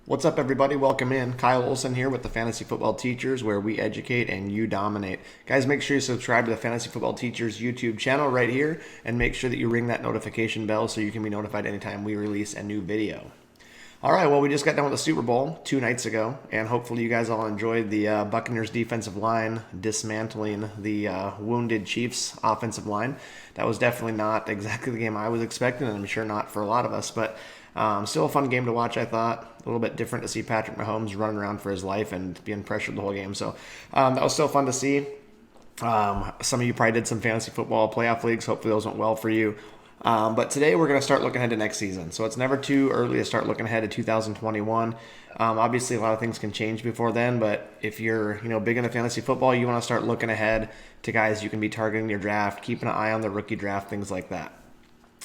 What's up, everybody? Welcome in. Kyle Olson here with the Fantasy Football Teachers, where we educate and you dominate. Guys, make sure you subscribe to the Fantasy Football Teachers YouTube channel right here, and make sure that you ring that notification bell so you can be notified anytime we release a new video. All right, well, we just got done with the Super Bowl 2 nights ago, and hopefully you guys all enjoyed the Buccaneers defensive line dismantling the wounded Chiefs offensive line. That was definitely not exactly the game I was expecting, and I'm sure not for a lot of us, but still a fun game to watch, I thought. A little bit different to see Patrick Mahomes running around for his life and being pressured the whole game, so that was still fun to see. Some of you probably did some fantasy football playoff leagues. Hopefully those went well for you. But today we're going to start looking ahead to next season. So it's never too early to start looking ahead to 2021. Obviously, a lot of things can change before then. But if you're big into fantasy football, you want to start looking ahead to guys you can be targeting your draft, keeping an eye on the rookie draft, things like that.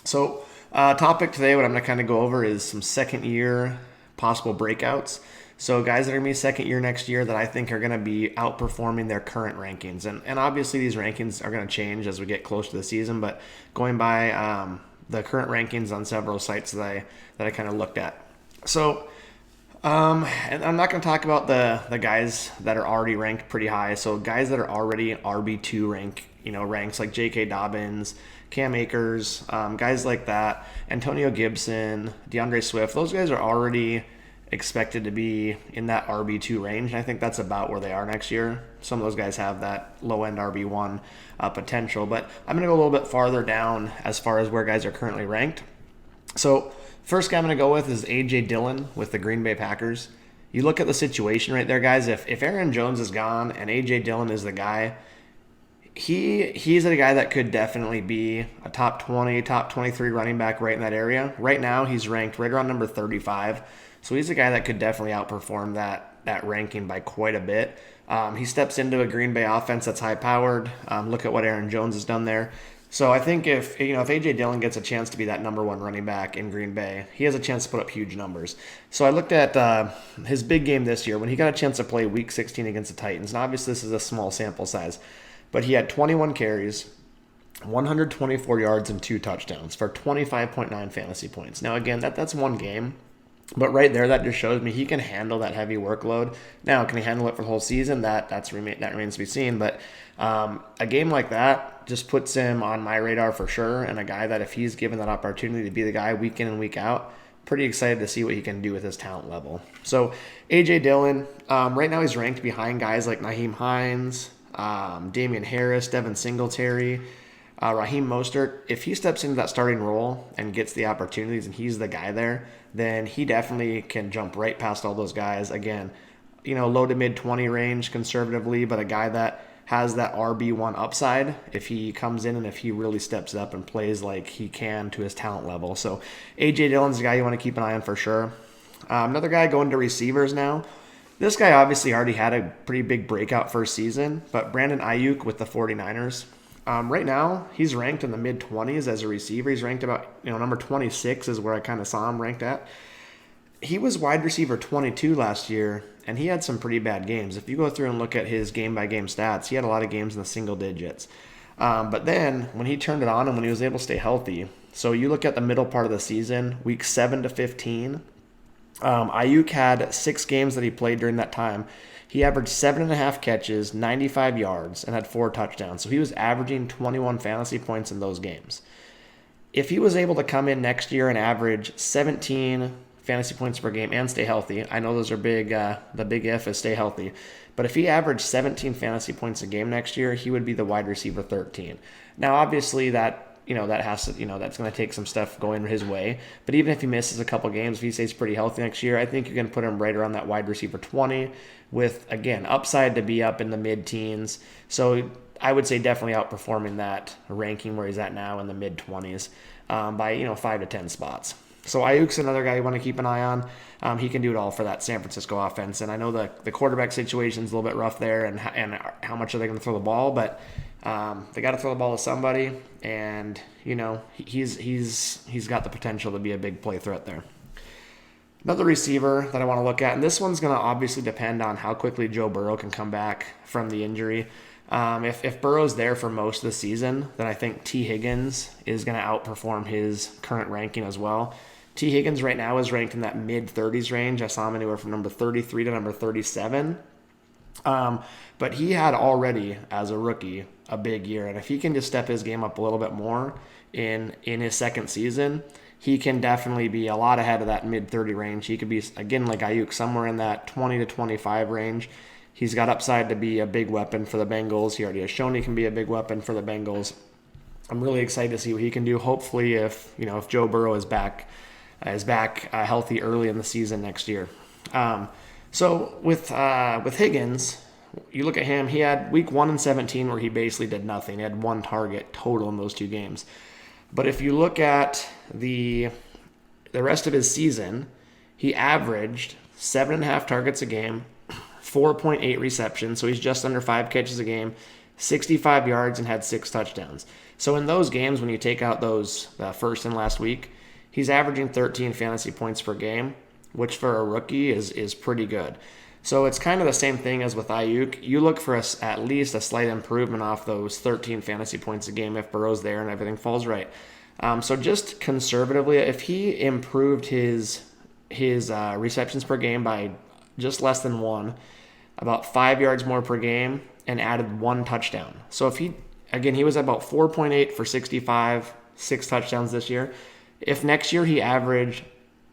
So topic today, what I'm going to kind of go over is some second year possible breakouts. So guys that are going to be second year next year that I think are going to be outperforming their current rankings. And obviously these rankings are going to change as we get close to the season, but going by the current rankings on several sites that I kind of looked at. So and I'm not going to talk about the guys that are already ranked pretty high. So guys that are already RB2 ranks like J.K. Dobbins, Cam Akers, guys like that, Antonio Gibson, DeAndre Swift, those guys are already expected to be in that RB2 range. And I think that's about where they are next year. Some of those guys have that low-end RB1 potential. But I'm going to go a little bit farther down as far as where guys are currently ranked. So first guy I'm going to go with is A.J. Dillon with the Green Bay Packers. You look at the situation right there, guys. If Aaron Jones is gone and A.J. Dillon is the guy, he's a guy that could definitely be a top 20, top 23 running back right in that area. Right now, he's ranked right around number 35. So he's a guy that could definitely outperform that ranking by quite a bit. He steps into a Green Bay offense that's high-powered. Look at what Aaron Jones has done there. So I think if A.J. Dillon gets a chance to be that number one running back in Green Bay, he has a chance to put up huge numbers. So I looked at his big game this year when he got a chance to play Week 16 against the Titans. And obviously this is a small sample size, but he had 21 carries, 124 yards, and 2 touchdowns for 25.9 fantasy points. Now again, that's one game. But right there, that just shows me he can handle that heavy workload. Now, can he handle it for the whole season? That remains to be seen. But a game like that just puts him on my radar for sure. And a guy that if he's given that opportunity to be the guy week in and week out, pretty excited to see what he can do with his talent level. So A.J. Dillon, right now he's ranked behind guys like Nyheim Hines, Damian Harris, Devin Singletary, Raheem Mostert. If he steps into that starting role and gets the opportunities and he's the guy there, then he definitely can jump right past all those guys. Again, low to mid 20 range conservatively, but a guy that has that RB1 upside if he comes in and if he really steps up and plays like he can to his talent level. So A.J. Dillon's the guy you want to keep an eye on for sure. Another guy going to receivers now. This guy obviously already had a pretty big breakout first season, but Brandon Aiyuk with the 49ers. Right now, he's ranked in the mid-20s as a receiver. He's ranked about, number 26 is where I kind of saw him ranked at. He was wide receiver 22 last year, and he had some pretty bad games. If you go through and look at his game-by-game stats, he had a lot of games in the single digits. But then, when he turned it on and when he was able to stay healthy, so you look at the middle part of the season, week 7 to 15, Aiyuk had 6 games that he played during that time. He averaged 7.5 catches, 95 yards, and had 4 touchdowns. So he was averaging 21 fantasy points in those games. If he was able to come in next year and average 17 fantasy points per game and stay healthy, I know those are big. The big if is stay healthy. But if he averaged 17 fantasy points a game next year, he would be the wide receiver 13. Now, obviously, that has to, that's going to take some stuff going his way. But even if he misses a couple games, if he stays pretty healthy next year, I think you can put him right around that wide receiver 20 with, again, upside to be up in the mid-teens. So I would say definitely outperforming that ranking where he's at now in the mid-20s by, 5 to 10 spots. So Aiyuk's another guy you want to keep an eye on. He can do it all for that San Francisco offense. And I know the quarterback situation's a little bit rough there and how much are they going to throw the ball, but they got to throw the ball to somebody, and he's got the potential to be a big play threat there. Another receiver that I want to look at, and this one's going to obviously depend on how quickly Joe Burrow can come back from the injury. If Burrow's there for most of the season, then I think T. Higgins is going to outperform his current ranking as well. T. Higgins right now is ranked in that mid-30s range. I saw him anywhere from number 33 to number 37. But he had already, as a rookie, a big year. And if he can just step his game up a little bit more in his second season, he can definitely be a lot ahead of that mid-30 range. He could be, again, like Aiyuk, somewhere in that 20 to 25 range. He's got upside to be a big weapon for the Bengals. He already has shown he can be a big weapon for the Bengals. I'm really excited to see what he can do. Hopefully, if Joe Burrow is back healthy early in the season next year. So with Higgins, you look at him. He had week 1 and 17 where he basically did nothing. He had 1 target total in those 2 games. But if you look at the rest of his season, he averaged 7.5 targets a game, 4.8 receptions, so he's just under 5 catches a game, 65 yards, and had 6 touchdowns. So in those games, when you take out those first and last week, he's averaging 13 fantasy points per game, which for a rookie is pretty good. So it's kind of the same thing as with Aiyuk. You look for at least a slight improvement off those 13 fantasy points a game if Burrow's there and everything falls right. So just conservatively, if he improved his receptions per game by just less than 1, about 5 yards more per game, and added 1 touchdown. So if he was at about 4.8 for 65, 6 touchdowns this year. If next year he averaged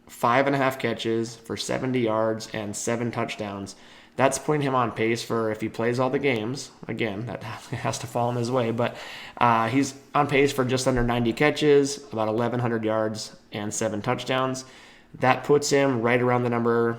5.5 catches for 70 yards and 7 touchdowns, that's putting him on pace for, if he plays all the games, again, that has to fall in his way, but he's on pace for just under 90 catches, about 1,100 yards, and 7 touchdowns. That puts him right around the number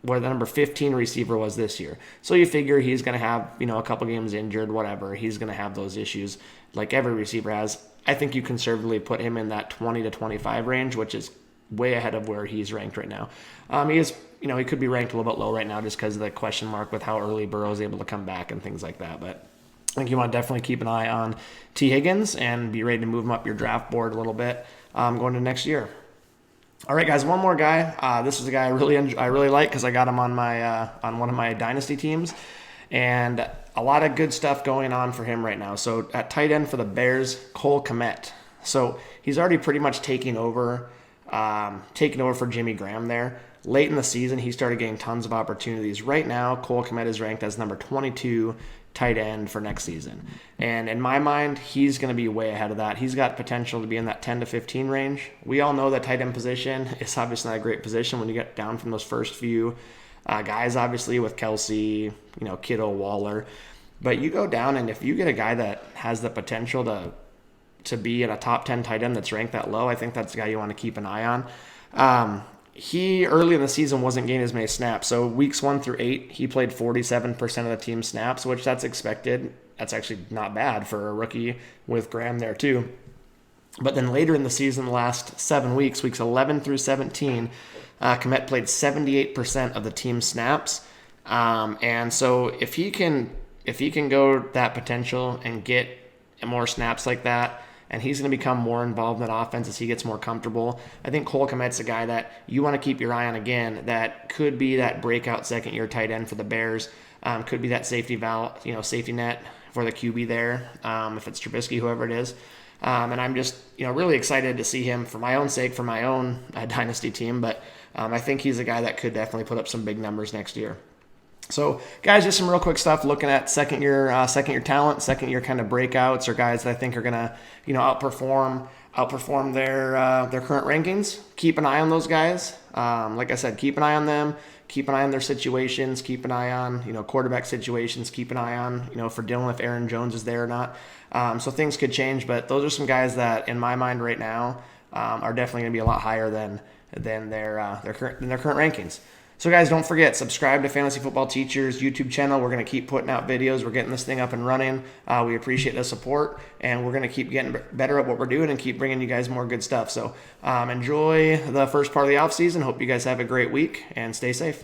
where the number 15 receiver was this year. So you figure he's going to have, a couple games injured, whatever. He's going to have those issues like every receiver has. I think you conservatively put him in that 20 to 25 range, which is way ahead of where he's ranked right now. He could be ranked a little bit low right now just because of the question mark with how early Burrow is able to come back and things like that. But I think you want to definitely keep an eye on T. Higgins and be ready to move him up your draft board a little bit going to next year. All right, guys, one more guy. This is a guy I really like because I got him on on one of my dynasty teams, and a lot of good stuff going on for him right now. So at tight end for the Bears, Kmet. So he's already pretty much taking over for Jimmy Graham there. Late in the season, he started getting tons of opportunities. Right now, Kmet is ranked as number 22 tight end for next season. And in my mind, he's going to be way ahead of that. He's got potential to be in that 10 to 15 range. We all know that tight end position is obviously not a great position when you get down from those first few guys, obviously, with Kelsey, Kittle, Waller. But you go down, and if you get a guy that has the potential to be in a top 10 tight end that's ranked that low, I think that's the guy you want to keep an eye on. He, early in the season, wasn't getting as many snaps. So weeks 1 through 8, he played 47% of the team's snaps, which that's expected. That's actually not bad for a rookie with Graham there too. But then later in the season, the last 7 weeks, weeks 11 through 17, Kmet played 78% of the team's snaps. And so if he can go that potential and get more snaps like that, and he's going to become more involved in that offense as he gets more comfortable, I think Kmet's a guy that you want to keep your eye on again. That could be that breakout second-year tight end for the Bears. Could be that safety net for the QB there, if it's Trubisky, whoever it is. And I'm just really excited to see him for my own sake, for my own dynasty team. But I think he's a guy that could definitely put up some big numbers next year. So, guys, just some real quick stuff looking at second year talent, second year kind of breakouts, or guys that I think are gonna, outperform their current rankings. Keep an eye on those guys. Like I said, keep an eye on them. Keep an eye on their situations. Keep an eye on quarterback situations. Keep an eye on for Dillon if Aaron Jones is there or not. So things could change, but those are some guys that, in my mind right now, are definitely going to be a lot higher than their current rankings. So guys, don't forget, subscribe to Fantasy Football Teachers YouTube channel. We're going to keep putting out videos. We're getting this thing up and running. We appreciate the support, and we're going to keep getting better at what we're doing and keep bringing you guys more good stuff. So enjoy the first part of the off season. Hope you guys have a great week, and stay safe.